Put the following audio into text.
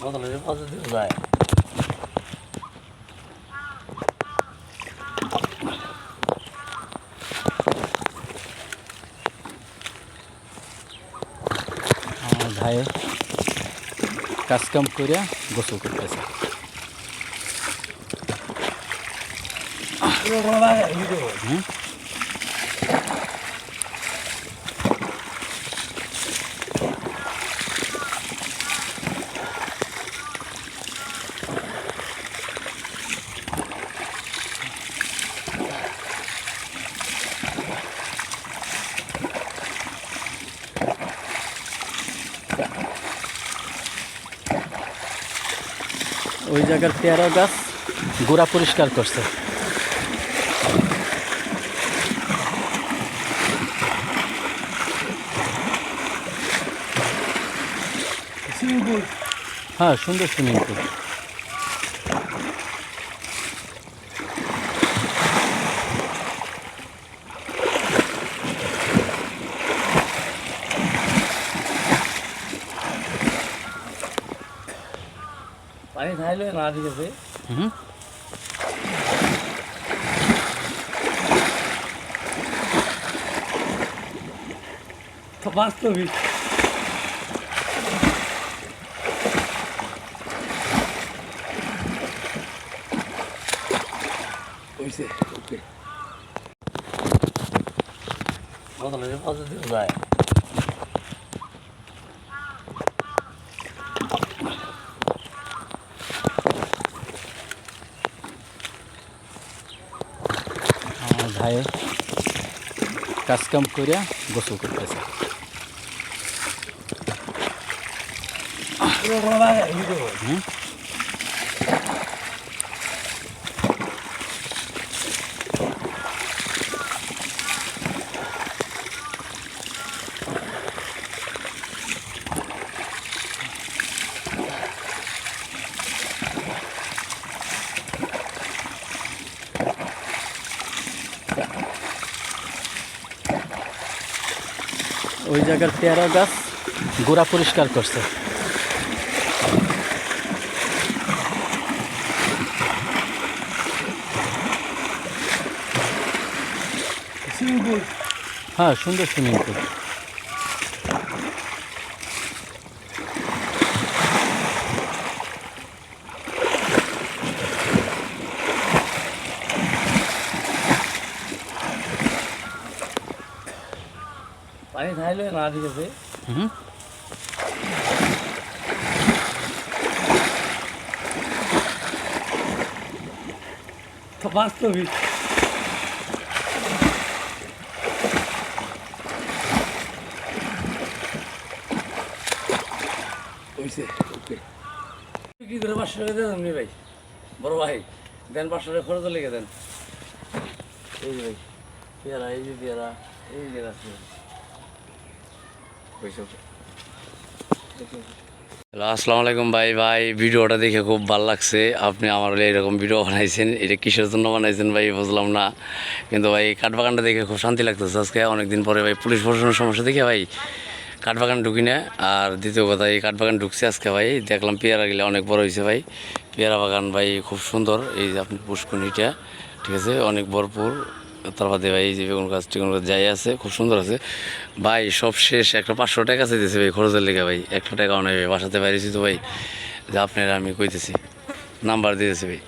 বদলের পাশে দিয়ে যায়। আমার ভাই কাজকাম করিয়া গোসল করতেছে। ওই জায়গার পেয়ারা গাছ গোড়া পরিষ্কার করছে। হ্যাঁ, সুন্দর সুইমিং পুল। পানি খাইলে না, ঠিক আছে। বাস্তবিক বদলের পাশে দিয়ে যায়। আমার ভাই কাজকাম করিয়া গোসল করতেছে। ওই জায়গার পেয়ারা গাছ গোড়া পরিষ্কার করছে। হ্যাঁ, সুন্দর সুইমিং পুল। পানি খাইলে না, ঠিক আছে। বাস্তবিক বিক্রি করে 500 টাকা দেন এমনি ভাই, বড় ভাই দেন 500 টাকা খরচ লেগে দেন। এই যে ভাই পেয়ারা, এই যে পেয়ারা, এই যে আছে। হ্যালো, আসসালামু আলাইকুম ভাই। ভিডিওটা দেখে খুব ভালো লাগছে। আপনি আমার এরকম ভিডিও বানাইছেন, এটা কিসের জন্য বানাইছেন ভাই বুঝলাম না, কিন্তু ভাই কাঠবাগানটা দেখে খুব শান্তি লাগতেছে আজকে অনেকদিন পরে। ভাই পুলিশ প্রশাসনের সমস্যা দেখে ভাই কাঠবাগান ঢুকি না। আর দ্বিতীয় কথা, এই কাঠবাগান ঢুকছে আজকে ভাই, দেখলাম পেয়ারা গেলে অনেক বড় হয়েছে ভাই। পেয়ারা বাগান ভাই খুব সুন্দর। এই যে আপনি পুষ্করণীটা, ঠিক আছে, অনেক ভরপুর। তার বাদে ভাই এই যে বেগুন গাছ টেগুন গাছ যাই আছে, খুব সুন্দর আছে ভাই। সব শেষ একটা 500 টাকা চাইতেছে ভাই খরচের লেগে ভাই। 1 টাকাও নেই ভাই, বাসাতে বাইরেছি তো ভাই, যে আপনারা আমি কইতেছি নাম্বার দিয়েছি ভাই।